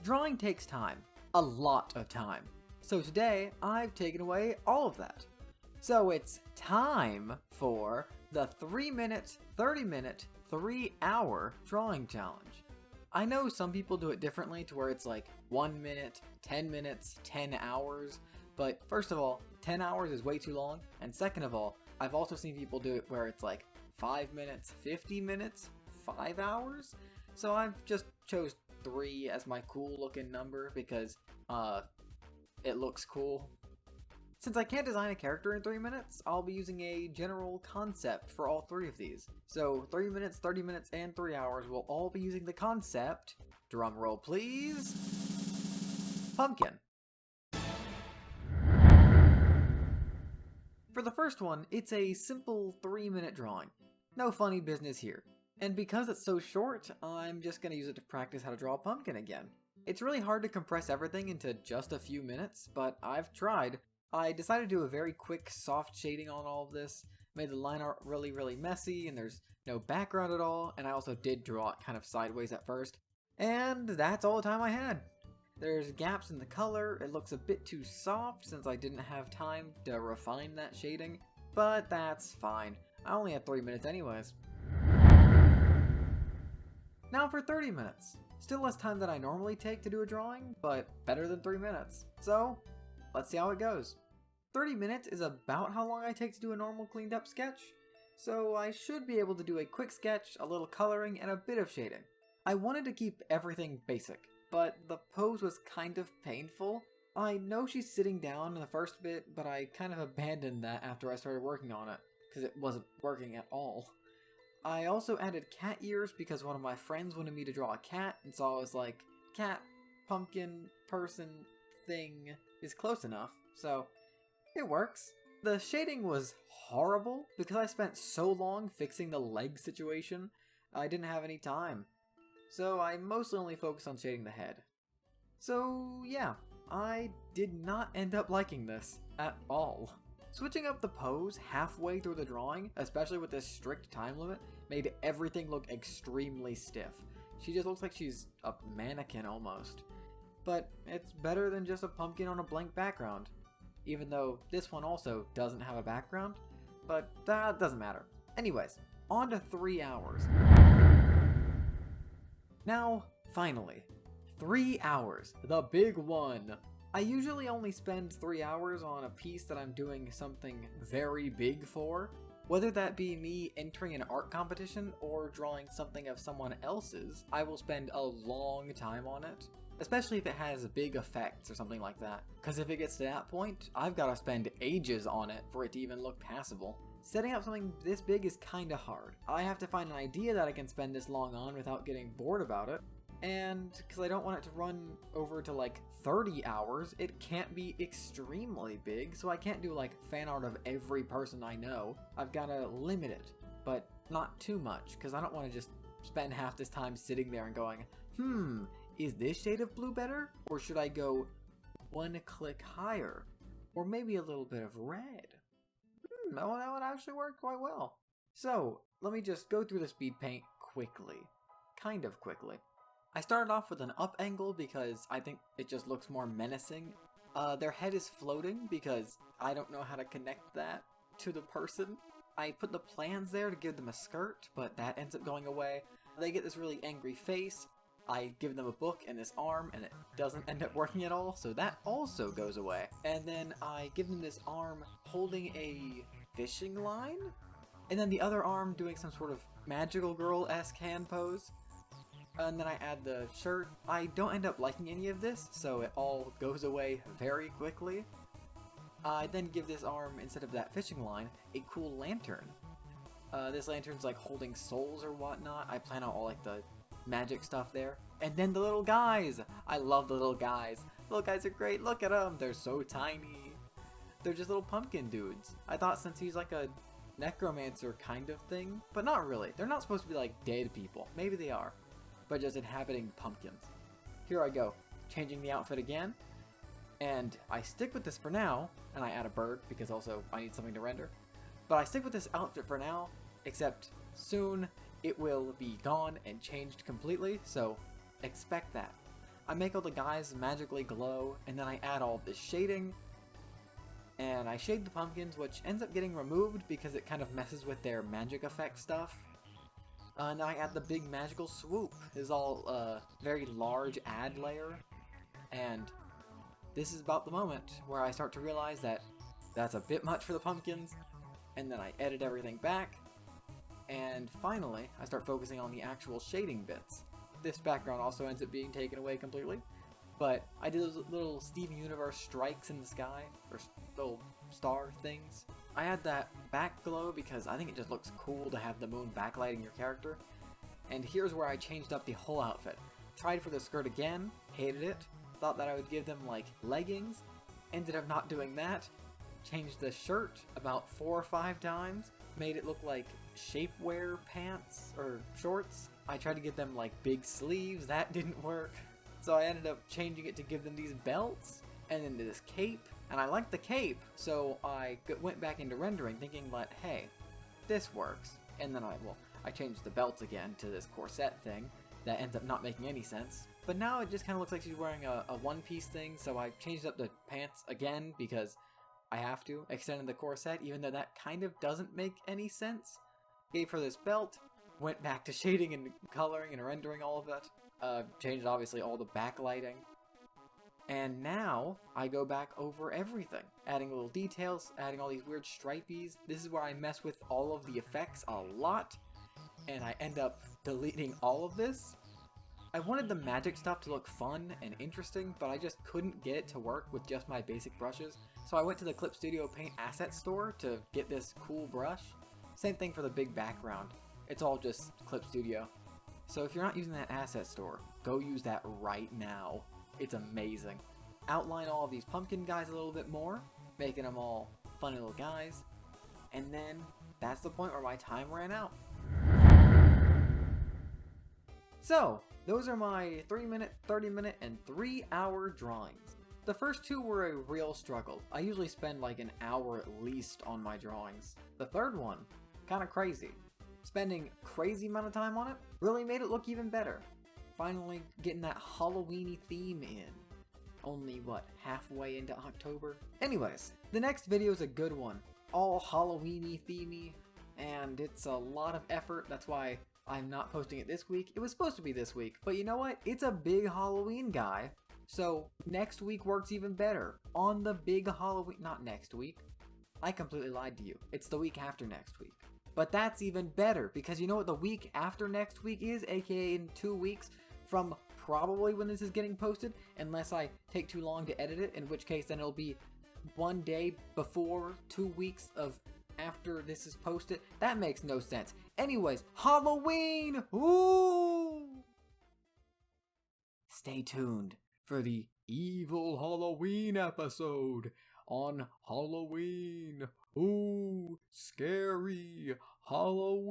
Drawing takes time, a lot of time. So today, I've taken away all of that. So it's time for the 3-minute, 30-minute, 3-hour drawing challenge. I know some people do it differently to where it's like 1 minute, 10 minutes, 10 hours, but first of all, 10 hours is way too long, and second of all, I've also seen people do it where it's like 5 minutes, 50 minutes, 5 hours, so I've just chose 3 as my cool looking number because, it looks cool. Since I can't design a character in 3 minutes, I'll be using a general concept for all 3 of these. So 3 minutes, 30 minutes, and 3 hours will all be using the concept, drumroll please, pumpkin. For the first one, it's a simple 3-minute drawing. No funny business here. And because it's so short, I'm just going to use it to practice how to draw a pumpkin again. It's really hard to compress everything into just a few minutes, but I've tried. I decided to do a very quick soft shading on all of this, made the line art really messy, and there's no background at all, and I also did draw it kind of sideways at first. And that's all the time I had. There's gaps in the color, it looks a bit too soft since I didn't have time to refine that shading, but that's fine. I only had 3 minutes anyways. Now for 30 minutes. Still less time than I normally take to do a drawing, but better than 3 minutes. So, let's see how it goes. 30 minutes is about how long I take to do a normal cleaned up sketch, so I should be able to do a quick sketch, a little coloring, and a bit of shading. I wanted to keep everything basic, but the pose was kind of painful. I know she's sitting down in the first bit, but I kind of abandoned that after I started working on it, because it wasn't working at all. I also added cat ears because one of my friends wanted me to draw a cat, and so I was like, cat, pumpkin, person, thing is close enough, so it works. The shading was horrible because I spent so long fixing the leg situation, I didn't have any time. So I mostly only focused on shading the head. So yeah, I did not end up liking this at all. Switching up the pose halfway through the drawing, especially with this strict time limit, made everything look extremely stiff. She just looks like she's a mannequin almost. But it's better than just a pumpkin on a blank background. Even though this one also doesn't have a background, but that doesn't matter. Anyways, on to 3 hours. Now, finally, 3 hours, the big one. I usually only spend 3 hours on a piece that I'm doing something very big for, whether that be me entering an art competition or drawing something of someone else's. I will spend a long time on it, especially if it has big effects or something like that, because if it gets to that point, I've got to spend ages on it for it to even look passable. Setting up something this big is kinda hard. I have to find an idea that I can spend this long on without getting bored about it, and because I don't want it to run over to like 30 hours, it can't be extremely big, so I can't do like fan art of every person I know. I've got to limit it, but not too much, because I don't want to just spend half this time sitting there and going, is this shade of blue better? Or should I go 1 click higher? Or maybe a little bit of red? That would actually work quite well. So, let me just go through the speed paint quickly. Kind of quickly. I started off with an up angle because I think it just looks more menacing. Their head is floating because I don't know how to connect that to the person. I put the plans there to give them a skirt, but that ends up going away. They get this really angry face. I give them a book and this arm, and it doesn't end up working at all, so that also goes away. And then I give them this arm holding a fishing line, and then the other arm doing some sort of magical girl-esque hand pose. And then I add the shirt. I don't end up liking any of this, so it all goes away very quickly. I then give this arm, instead of that fishing line, a cool lantern. This lantern's like holding souls or whatnot. I plan out all like the magic stuff there. And then the little guys! I love the little guys. Little guys are great, look at them! They're so tiny. They're just little pumpkin dudes. I thought since he's like a necromancer kind of thing, but not really. They're not supposed to be like dead people. Maybe they are, but just inhabiting pumpkins. Here I go, changing the outfit again, and I stick with this for now, and I add a bird because also I need something to render. But I stick with this outfit for now, except soon it will be gone and changed completely, so expect that. I make all the guys magically glow, and then I add all this shading, and I shade the pumpkins, which ends up getting removed because it kind of messes with their magic effect stuff. Now I add the big magical swoop. This is all very large ad layer, and this is about the moment where I start to realize that that's a bit much for the pumpkins, and then I edit everything back, and finally I start focusing on the actual shading bits. This background also ends up being taken away completely, but I did those little Steven Universe strikes in the sky, or little star things. I add that back glow because I think it just looks cool to have the moon backlighting your character. And here's where I changed up the whole outfit. Tried for the skirt again, hated it, thought that I would give them like leggings, ended up not doing that. Changed the shirt about 4 or 5 times, made it look like shapewear pants or shorts. I tried to get them like big sleeves, that didn't work. So I ended up changing it to give them these belts, and then this cape, and I liked the cape, so I went back into rendering thinking that, hey, this works. And then I changed the belts again to this corset thing that ends up not making any sense. But now it just kind of looks like she's wearing a one-piece thing, so I changed up the pants again because I have to, extended the corset, even though that kind of doesn't make any sense. Gave her this belt, went back to shading and coloring and rendering all of that. Changed obviously all the backlighting. And now I go back over everything, adding little details, adding all these weird stripies. This is where I mess with all of the effects a lot, and I end up deleting all of this. I wanted the magic stuff to look fun and interesting, but I just couldn't get it to work with just my basic brushes. So I went to the Clip Studio Paint asset store to get this cool brush. Same thing for the big background. It's all just Clip Studio. So if you're not using that asset store, go use that right now. It's amazing. Outline all of these pumpkin guys a little bit more, making them all funny little guys. And then that's the point where my time ran out. So, those are my 3-minute, 30-minute, and 3-hour drawings. The first 2 were a real struggle. I usually spend like an hour at least on my drawings. The third one, kinda crazy. Spending crazy amount of time on it really made it look even better. Finally getting that Halloween-y theme in. Only, what, halfway into October? Anyways, the next video is a good one. All Halloween-y themey, and it's a lot of effort. That's why I'm not posting it this week. It was supposed to be this week, but you know what? It's a big Halloween guy, so next week works even better. On the big Halloween, not next week. I completely lied to you. It's the week after next week. But that's even better, because you know what the week after next week is, aka in 2 weeks from probably when this is getting posted, unless I take too long to edit it, in which case then it'll be 1 day before 2 weeks of after this is posted. That makes no sense. Anyways, Halloween! Ooh! Stay tuned for the Evil Halloween episode on Halloween. Ooh, scary Halloween.